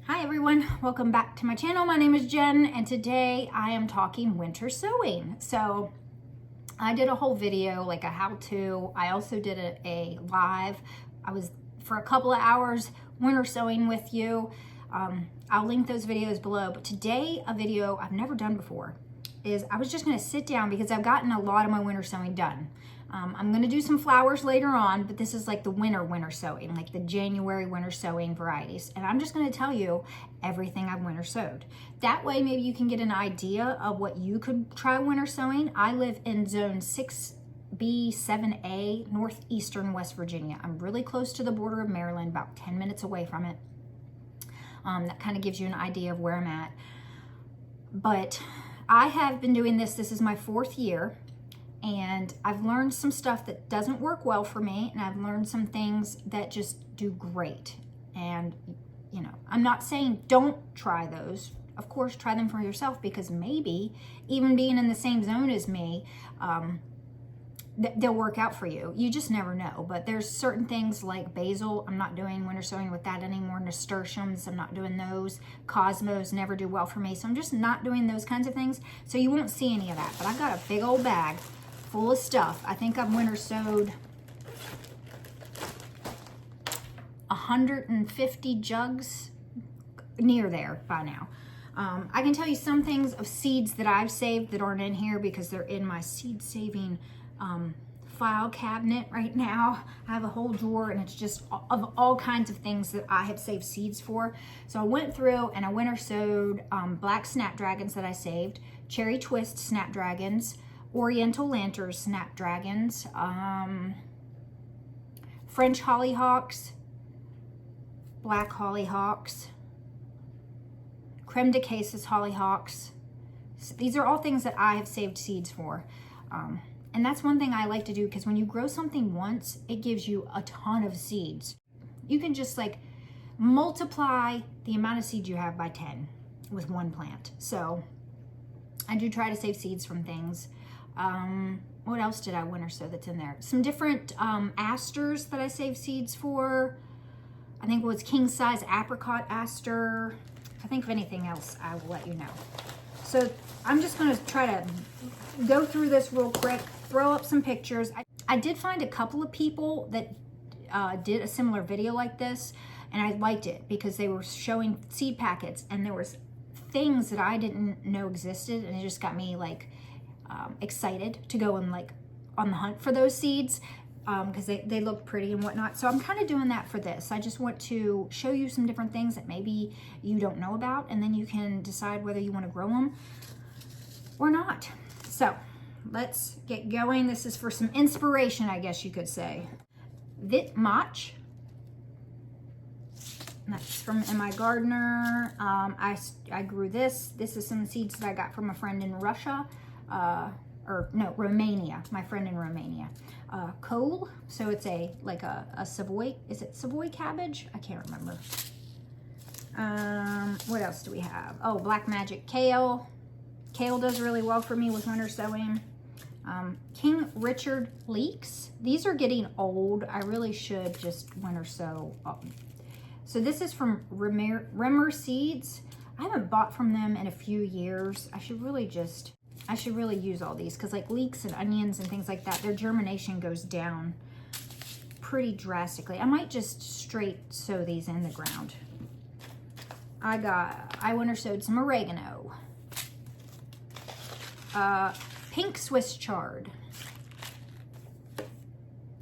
Hi everyone, welcome back to my channel. My name is Jen and today I am talking winter sowing. So I did a whole video, like a how-to. I also did a live. I was for a couple of hours winter sowing with you. I'll link those videos below, but today a video I've never done before is I was just gonna sit down because I've gotten a lot of my winter sowing done. I'm gonna do some flowers later on, but this is like the winter sowing, like the January winter sowing varieties. And I'm just gonna tell you everything I've winter sowed. That way maybe you can get an idea of what you could try winter sowing. I live in zone 6B, 7A, northeastern West Virginia. I'm really close to the border of Maryland, about 10 minutes away from it. That kind of gives you an idea of where I'm at. But I have been doing this is my 4th year. And I've learned some stuff that doesn't work well for me, and I've learned some things that just do great. And, you know, I'm not saying don't try those. Of course, try them for yourself, because maybe even being in the same zone as me, they'll work out for you. You just never know. But there's certain things like basil. I'm not doing winter sowing with that anymore. Nasturtiums, I'm not doing those. Cosmos never do well for me. So I'm just not doing those kinds of things. So you won't see any of that. But I got a big old bag full of stuff. I think I've winter sowed 150 jugs, near there by now. I can tell you some things of seeds that I've saved that aren't in here because they're in my seed saving file cabinet right now. I have a whole drawer and it's just of all kinds of things that I have saved seeds for. So I went through and I winter sowed black snapdragons that I saved, cherry twist snapdragons, Oriental lantern snapdragons, French hollyhocks, black hollyhocks, creme de cases hollyhocks. So these are all things that I have saved seeds for. And that's one thing I like to do, because when you grow something once, it gives you a ton of seeds. You can just like multiply the amount of seeds you have by 10 with one plant. So I do try to save seeds from things. What else did I winter sow that's in there? Some different asters that I saved seeds for. I think it was king size apricot aster. I think if anything else, I will let you know. So I'm just going to try to go through this real quick, throw up some pictures. I did find a couple of people that did a similar video like this, and I liked it because they were showing seed packets and there was things that I didn't know existed, and it just got me like excited to go and like on the hunt for those seeds because they look pretty and whatnot. So I'm kind of doing that for this. I just want to show you some different things that maybe you don't know about, and then you can decide whether you want to grow them or not. So let's get going. This is for some inspiration, I guess you could say. Vit Mach. That's from MI Gardener. I grew this. This is some seeds that I got from a friend in Russia. Romania, my friend in Romania. Cole, so it's like a Savoy, is it Savoy cabbage? I can't remember. What else do we have? Oh, Black Magic Kale. Kale does really well for me with winter sowing. King Richard leeks. These are getting old. I really should just winter sow. So this is from Rimmer Seeds. I haven't bought from them in a few years. I should really use all these, because like leeks and onions and things like that, their germination goes down pretty drastically. I might just straight sow these in the ground. I winter sowed some oregano. Pink Swiss chard.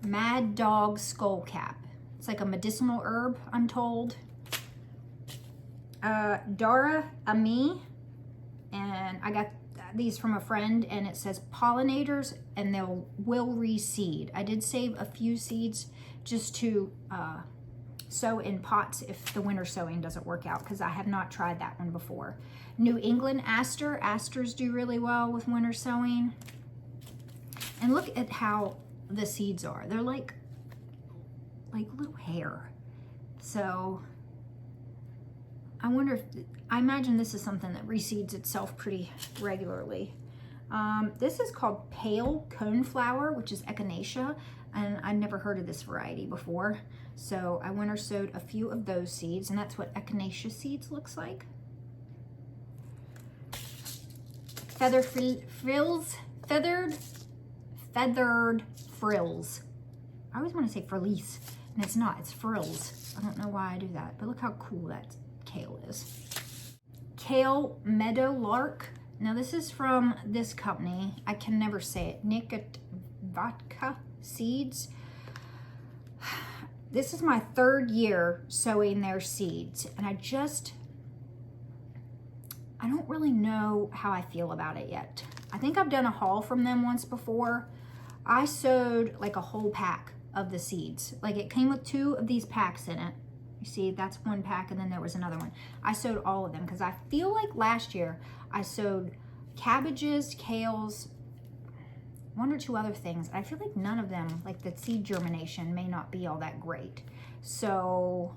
Mad Dog skullcap. It's like a medicinal herb, I'm told. Dara Ami, and I got these from a friend, and it says pollinators and will reseed. I did save a few seeds just to sow in pots if the winter sowing doesn't work out, because I have not tried that one before. New England aster. Asters do really well with winter sowing. And look at how the seeds are. They're like little hair. So I wonder if, I imagine this is something that reseeds itself pretty regularly. This is called pale coneflower, which is echinacea. and I'd never heard of this variety before. So I winter sowed a few of those seeds, and that's what echinacea seeds looks like. Feathered frills. I always want to say frillies, and it's not, it's frills. I don't know why I do that, but look how cool that kale is. Kale Meadow Lark. Now this is from this company. I can never say it. Nikotvatka Seeds. This is my 3rd year sowing their seeds, and I don't really know how I feel about it yet. I think I've done a haul from them once before. I sowed like a whole pack of the seeds. Like it came with 2 of these packs in it. You see, that's 1 pack, and then there was another one. I sowed all of them because I feel like last year I sowed cabbages, kales, 1 or 2 other things. I feel like none of them, like the seed germination, may not be all that great. So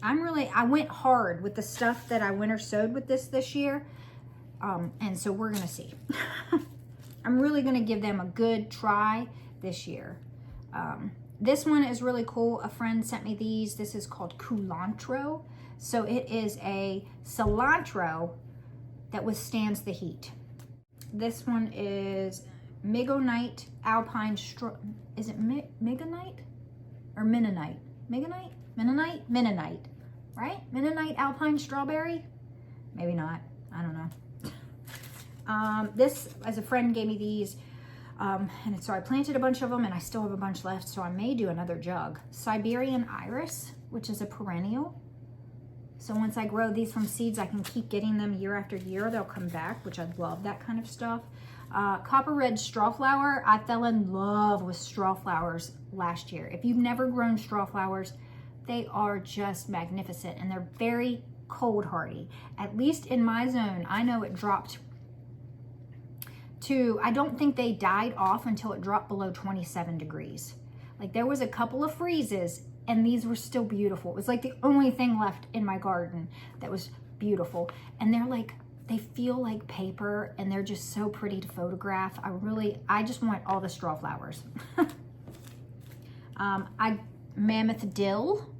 I went hard with the stuff that I winter sowed with this year. And so we're gonna see. I'm really gonna give them a good try this year. This one is really cool. A friend sent me these. This is called culantro. So it is a cilantro that withstands the heat. This one is Migonite Alpine is it Migonite or Mennonite? Migonite? Mennonite, right? Mennonite Alpine Strawberry? Maybe not. I don't know. This, as a friend gave me these, and so I planted a bunch of them, and I still have a bunch left, so I may do another jug. Siberian Iris, which is a perennial. So once I grow these from seeds, I can keep getting them year after year. They'll come back, which I love that kind of stuff. Copper Red Strawflower. I fell in love with strawflowers last year. If you've never grown strawflowers, they are just magnificent, and they're very cold hardy. At least in my zone, I know it dropped to, I don't think they died off until it dropped below 27 degrees. Like there was a couple of freezes, and these were still beautiful. It was like the only thing left in my garden that was beautiful. And they're like, they feel like paper, and they're just so pretty to photograph. I just want all the straw flowers. Mammoth Dill.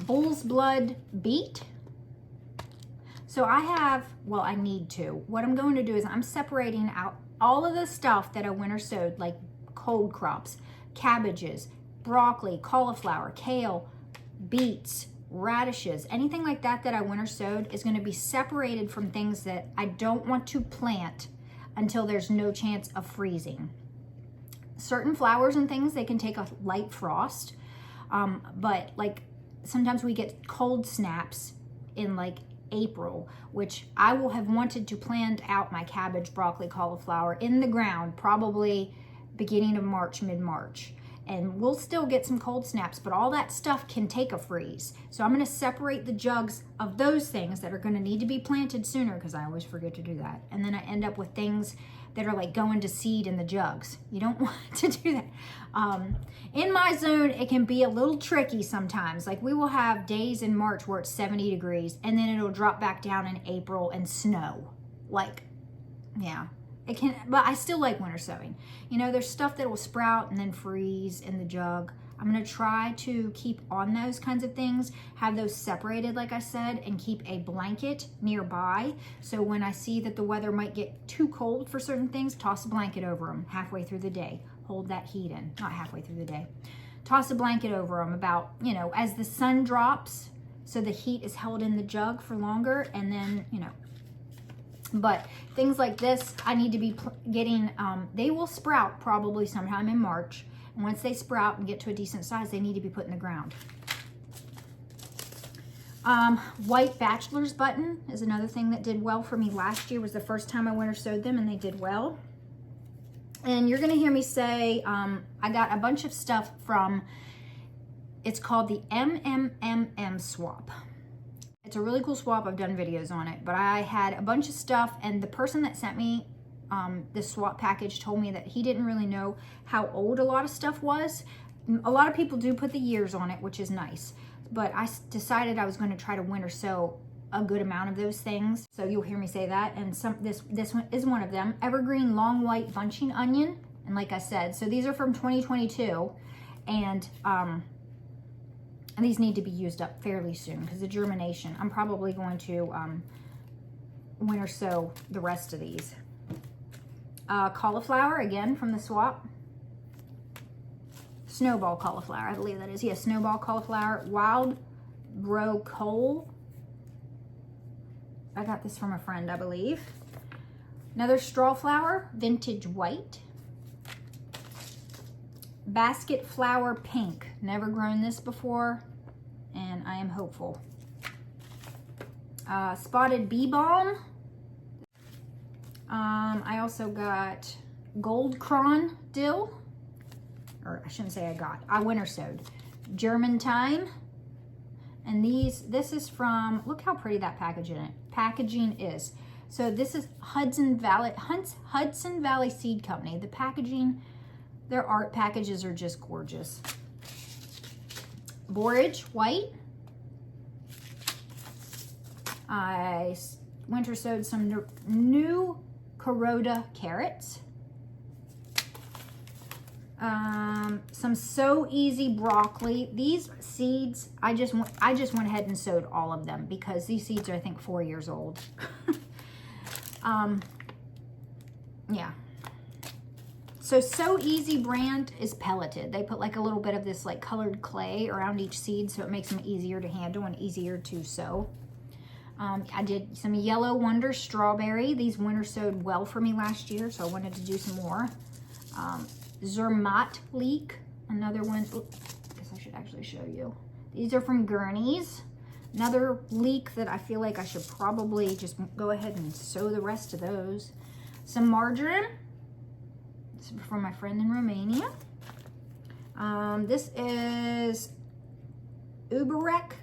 Bull's Blood Beet. So I have, well, I need to. What I'm going to do is I'm separating out all of the stuff that I winter sowed, like cold crops, cabbages, broccoli, cauliflower, kale, beets, radishes, anything like that that I winter sowed is going to be separated from things that I don't want to plant until there's no chance of freezing. Certain flowers and things, they can take a light frost, but like sometimes we get cold snaps in like April, which I will have wanted to plant out my cabbage, broccoli, cauliflower in the ground probably beginning of March, mid-March. And we'll still get some cold snaps, but all that stuff can take a freeze. So I'm going to separate the jugs of those things that are going to need to be planted sooner, because I always forget to do that. And then I end up with things that are like going to seed in the jugs. You don't want to do that. In my zone, it can be a little tricky sometimes. Like we will have days in March where it's 70 degrees, and then it'll drop back down in April and snow. Like, yeah. It can, but I still like winter sowing. You know, there's stuff that will sprout and then freeze in the jug. I'm going to try to keep on those kinds of things, have those separated, like I said, and keep a blanket nearby. So when I see that the weather might get too cold for certain things, toss a blanket over them halfway through the day. Hold that heat in, not halfway through the day. Toss a blanket over them about, you know, as the sun drops, so the heat is held in the jug for longer, and then, you know. But things like this, I need to be getting, they will sprout probably sometime in March. And once they sprout and get to a decent size, they need to be put in the ground. White bachelor's button is another thing that did well for me last year. Was the first time I winter sowed them, and they did well. And you're gonna hear me say, I got a bunch of stuff from, it's called the MMMM swap. It's a really cool swap. I've done videos on it, but I had a bunch of stuff, and the person that sent me this swap package told me that he didn't really know how old a lot of stuff was. A lot of people do put the years on it, which is nice, but I decided I was going to try to winter sow a good amount of those things. So you'll hear me say that. And this one is one of them. Evergreen long white bunching onion. And like I said, so these are from 2022. And these need to be used up fairly soon because the germination, I'm probably going to winter sow the rest of these. Cauliflower, again, from the swap. Snowball cauliflower, I believe that is. Yeah, snowball cauliflower. Wild broccoli. I got this from a friend, I believe. Another straw flower, vintage white. Basket flower pink. Never grown this before, and I am hopeful. Spotted bee balm. I also got gold cron dill. Or I shouldn't say I winter sowed. German thyme. And this is from, look how pretty that packaging is. So this is Hudson Valley Seed Company. The packaging, their art packages are just gorgeous. Borage white. I winter sowed some new Kuroda carrots. Some So Easy broccoli. These seeds, I just went ahead and sowed all of them because these seeds are, I think, 4 years old. Yeah. So Easy brand is pelleted. They put like a little bit of this like colored clay around each seed so it makes them easier to handle and easier to sow. I did some Yellow Wonder strawberry. These winter sowed well for me last year, so I wanted to do some more. Zermatt leek, another one. Oops, I guess I should actually show you. These are from Gurney's. Another leek that I feel like I should probably just go ahead and sow the rest of those. Some marjoram. This is from my friend in Romania. This is Uberek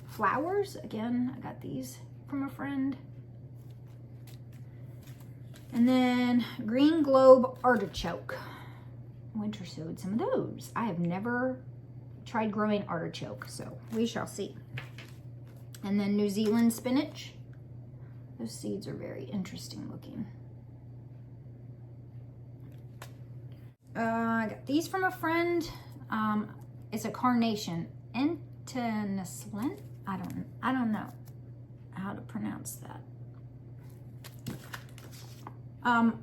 flowers. Again, I got these from a friend. And then Green Globe artichoke. Winter sowed some of those. I have never tried growing artichoke, so we shall see. And then New Zealand spinach. Those seeds are very interesting looking. I got these from a friend. It's a carnation. Entenislant. I don't know how to pronounce that.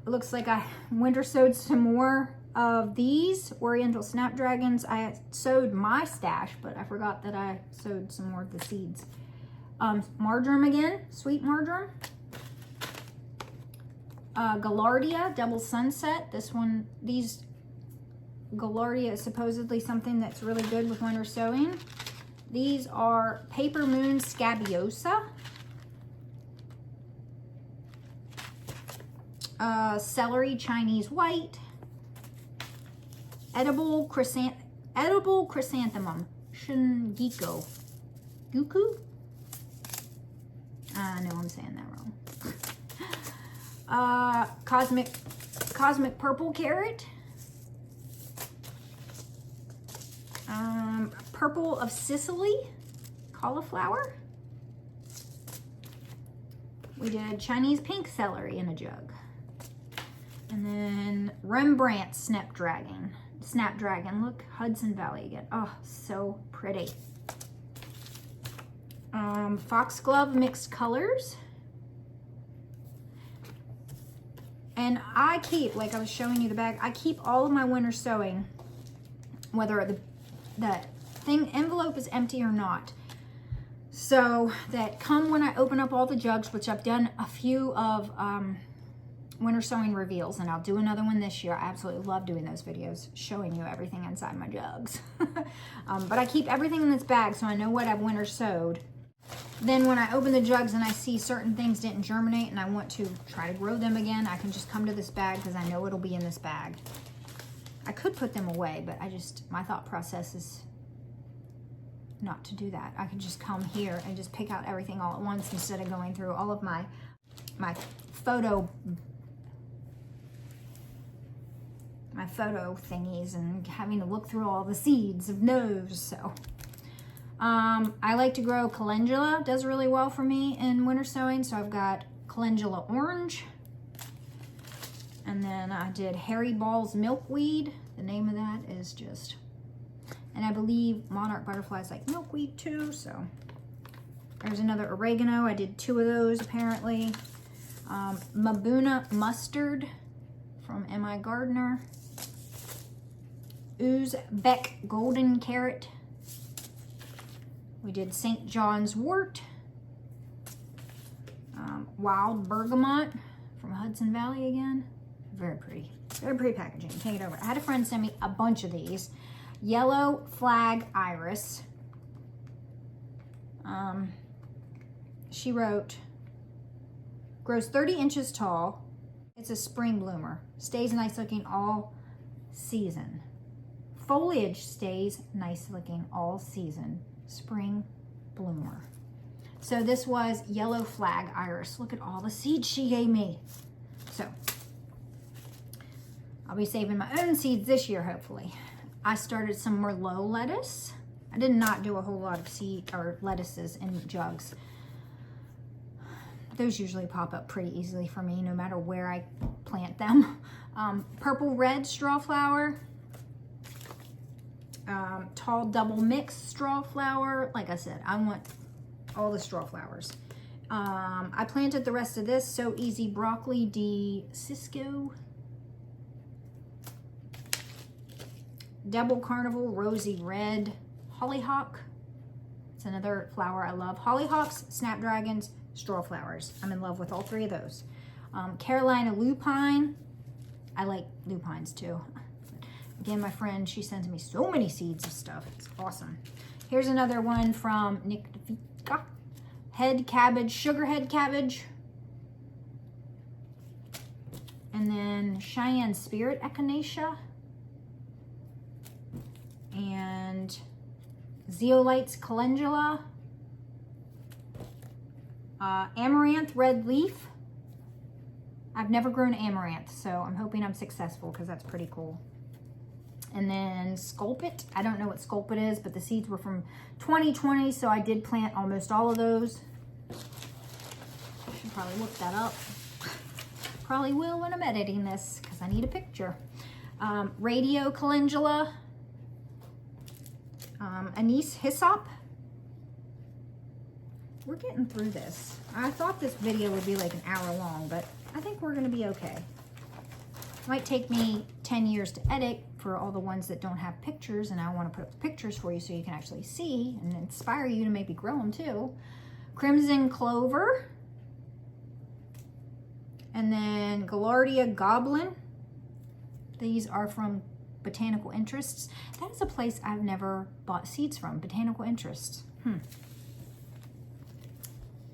Looks like I winter sowed some more of these Oriental Snapdragons. I sowed my stash, but I forgot that I sowed some more of the seeds. Marjoram again, sweet marjoram. Gaillardia Double Sunset. These Gaillardia is supposedly something that's really good with winter sowing. These are Paper Moon Scabiosa. Celery Chinese White. Edible chrysanthemum. Shingiko. Guku? I know I'm saying that wrong. Cosmic purple carrot. Purple of Sicily cauliflower. We did Chinese pink celery in a jug. And then Rembrandt Snapdragon. Look, Hudson Valley again. Oh, so pretty. Foxglove mixed colors. And I keep, like I was showing you the bag, I keep all of my winter sowing, whether the envelope is empty or not. So that come when I open up all the jugs, which I've done a few of winter sowing reveals, and I'll do another one this year. I absolutely love doing those videos, showing you everything inside my jugs. But I keep everything in this bag so I know what I've winter sowed. Then when I open the jugs and I see certain things didn't germinate and I want to try to grow them again, I can just come to this bag because I know it'll be in this bag. I could put them away, but my thought process is not to do that. I could just come here and just pick out everything all at once instead of going through all of my photo thingies and having to look through all the seeds of those. So I like to grow calendula, does really well for me in winter sowing. So I've got calendula orange. And then I did Hairy Balls milkweed. The name of that is just, and I believe monarch butterflies like milkweed too. So there's another oregano. I did 2 of those apparently. Mabuna mustard from M.I. Gardner. Uzbek golden carrot. We did St. John's wort. Wild bergamot from Hudson Valley again. Very pretty packaging. Take it over. I had a friend send me a bunch of these. Yellow flag iris. She wrote, grows 30 inches tall. It's a spring bloomer. Stays nice looking all season. Foliage stays nice looking all season. Spring bloomer. So this was yellow flag iris. Look at all the seeds she gave me. So I'll be saving my own seeds this year, hopefully. I started some Merlot lettuce. I did not do a whole lot of seed or lettuces in jugs. Those usually pop up pretty easily for me, no matter where I plant them. Purple red straw flower. Tall double mix straw flower. Like I said, I want all the straw flowers. I planted the rest of this So Easy broccoli de Cisco. Double Carnival rosy red hollyhock. It's another flower I love. Hollyhocks, snapdragons, straw flowers. I'm in love with all 3 of those. Carolina lupine. I like lupines too. Again, my friend, she sends me so many seeds of stuff. It's awesome. Here's another one from Nick DeVica. Head cabbage, sugar head cabbage. And then Cheyenne Spirit Echinacea. And Zeolites calendula. Amaranth red leaf. I've never grown amaranth, so I'm hoping I'm successful because that's pretty cool. And then Sculpit. I don't know what Sculpit is, but the seeds were from 2020, so I did plant almost all of those. I should probably look that up. Probably will when I'm editing this because I need a picture. Radio calendula. Anise hyssop. We're getting through this. I thought this video would be like an hour long, but I think we're gonna be okay. It might take me 10 years to edit for all the ones that don't have pictures, and I want to put up the pictures for you so you can actually see and inspire you to maybe grow them too. Crimson clover. And then Gaillardia goblin. These are from Botanical Interests. That is a place I've never bought seeds from. Botanical Interests.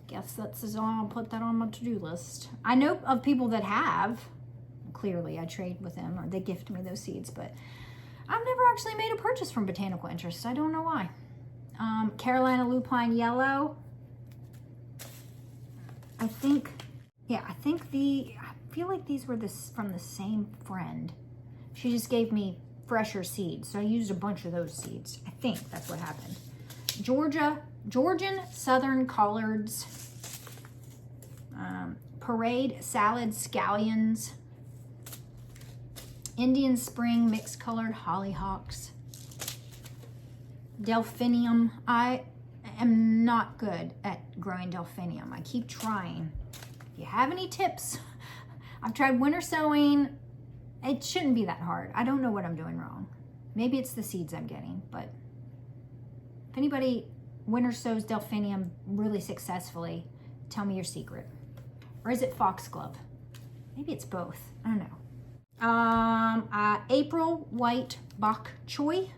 Guess that's all. I'll put that on my to-do list. I know of people that have. Clearly, I trade with them or they gift me those seeds, but I've never actually made a purchase from Botanical Interests. I don't know why. Carolina lupine yellow. I feel like these were from the same friend. She just gave me fresher seeds, so I used a bunch of those seeds. I think that's what happened. Georgian Southern Collards. Parade Salad Scallions. Indian Spring Mixed Colored Hollyhocks. Delphinium. I am not good at growing delphinium. I keep trying. If you have any tips, I've tried winter sowing. It shouldn't be that hard. I don't know what I'm doing wrong. Maybe it's the seeds I'm getting, but if anybody winter sows delphinium really successfully, tell me your secret. Or is it foxglove? Maybe it's both. I don't know. April white bok choy.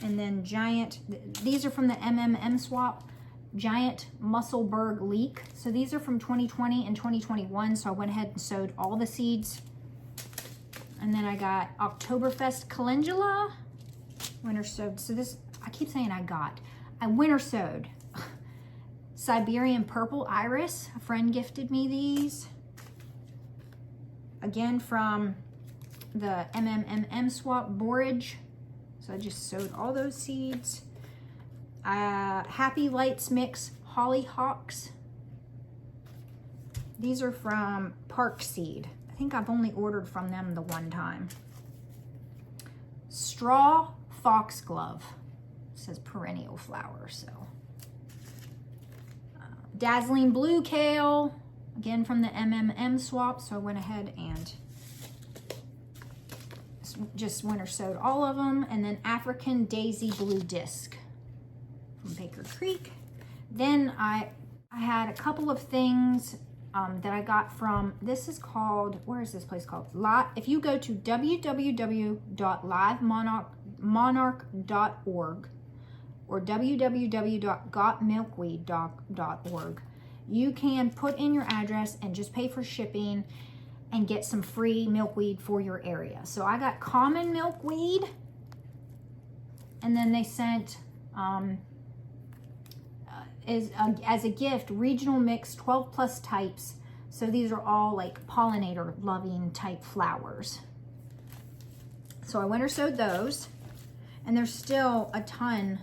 And then giant, these are from the MMM swap. Giant Musselburgh leek. So these are from 2020 and 2021. So I went ahead and sowed all the seeds. And then I got Oktoberfest calendula. Winter sowed. So this, I keep saying I winter sowed. Siberian purple iris. A friend gifted me these. Again from the MMM swap borage. So I just sowed all those seeds. Happy Lights Mix Hollyhocks. These are from Park Seed. I think I've only ordered from them the one time. Straw Foxglove. It says perennial flower, so. Dazzling Blue Kale, again from the MMM swap, so I went ahead and just winter sowed all of them. And then African Daisy Blue Disc from Baker Creek. Then I had a couple of things that I got from, this is called, where is this place called? If you go to www.livemonarch.org or www.gotmilkweed.org, you can put in your address and just pay for shipping and get some free milkweed for your area. So I got common milkweed, and then they sent as a gift regional mix 12 plus types. So these are all like pollinator loving type flowers. So I winter sowed those, and there's still a ton.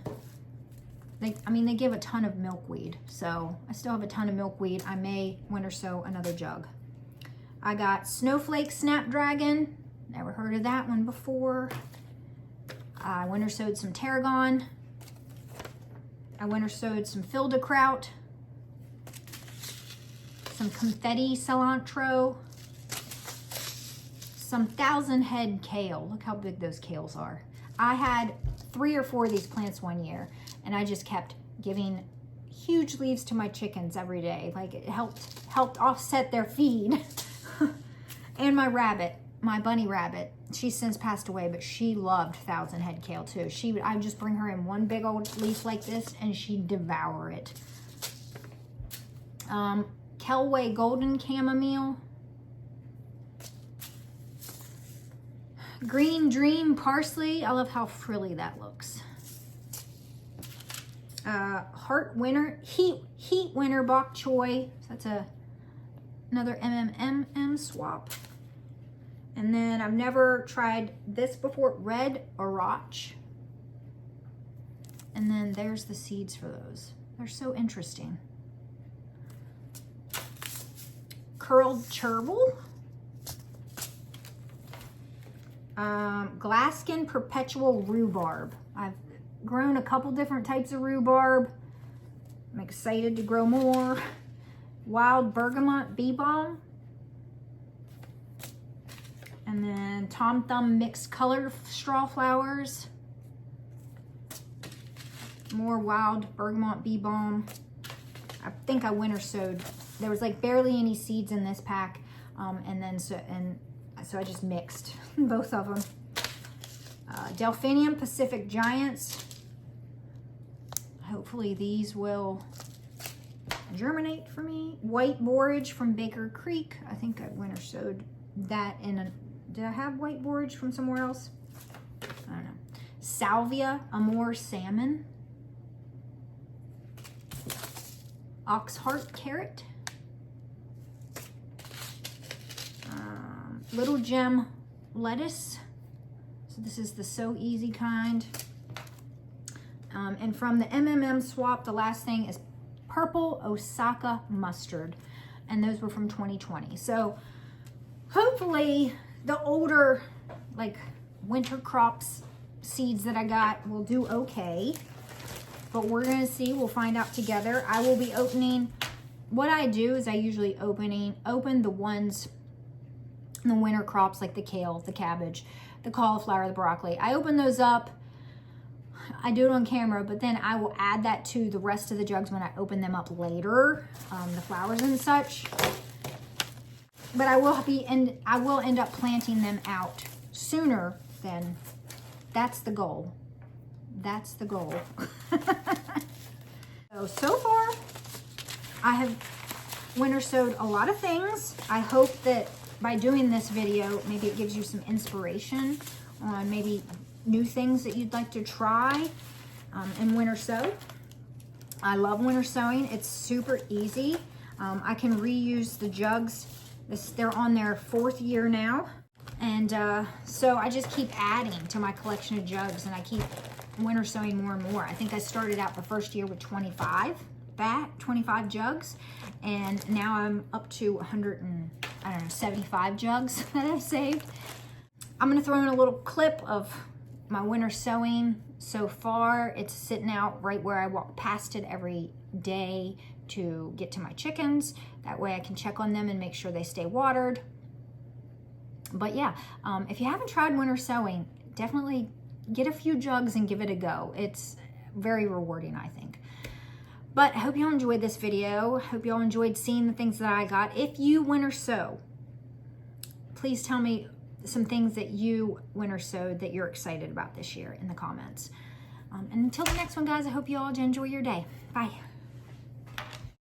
They give a ton of milkweed, so I still have a ton of milkweed. I may winter sow another jug. I got Snowflake Snapdragon. Never heard of that one before. I winter sowed some tarragon. I winter sowed some Fildekraut, some confetti cilantro, some 1,000 head kale. Look how big those kales are. I had 3 or 4 of these plants one year, and I just kept giving huge leaves to my chickens every day. Like, it helped offset their feed. And my rabbit, my bunny rabbit, she's since passed away, but she loved 1,000 head kale too. I would just bring her in one big old leaf like this, and she'd devour it. Kelway Golden Chamomile. Green Dream Parsley. I love how frilly that looks. Heart Winter, Heat Winter Bok Choy. So that's another MMM swap. And then I've never tried this before, Red Arach. And then there's the seeds for those. They're so interesting. Curled Chervil. Glaskin Perpetual Rhubarb. I've grown a couple different types of rhubarb. I'm excited to grow more. Wild Bergamot Bee Balm. And then Tom Thumb Mixed Color Straw Flowers. More Wild Bergamot Bee Balm. I think I winter sowed. There was like barely any seeds in this pack. So I just mixed both of them. Delphinium Pacific Giants. Hopefully these will germinate for me. White Borage from Baker Creek. I think I winter sowed that in a, did I have white borage from somewhere else? I don't know. Salvia Amore Salmon. Oxheart Carrot. Little Gem Lettuce. So this is the So Easy kind. And from the MMM swap, the last thing is Purple Osaka Mustard. And those were from 2020. So hopefully the older, like, winter crops seeds that I got will do okay. But we're going to see. We'll find out together. I will be opening. What I do is I usually open the ones, the winter crops, like the kale, the cabbage, the cauliflower, the broccoli. I open those up. I do it on camera, but then I will add that to the rest of the jugs when I open them up later, the flowers and such. But I will end up planting them out sooner than, that's the goal. That's the goal. So far, I have winter sowed a lot of things. I hope that by doing this video, maybe it gives you some inspiration on maybe new things that you'd like to try in winter sow. I love winter sowing. It's super easy. I can reuse the jugs. They're on their 4th year now. And so I just keep adding to my collection of jugs, and I keep winter sowing more and more. I think I started out the first year with 25 jugs, and now I'm up to 75 jugs that I've saved. I'm gonna throw in a little clip of my winter sowing so far. It's sitting out right where I walk past it every day to get to my chickens. That way I can check on them and make sure they stay watered. But yeah, if you haven't tried winter sowing, definitely get a few jugs and give it a go. It's very rewarding, I think. But I hope y'all enjoyed this video. Hope y'all enjoyed seeing the things that I got. If you winter sow, please tell me some things that you winter sowed that you're excited about this year in the comments. And until the next one, guys, I hope you all enjoy your day. Bye.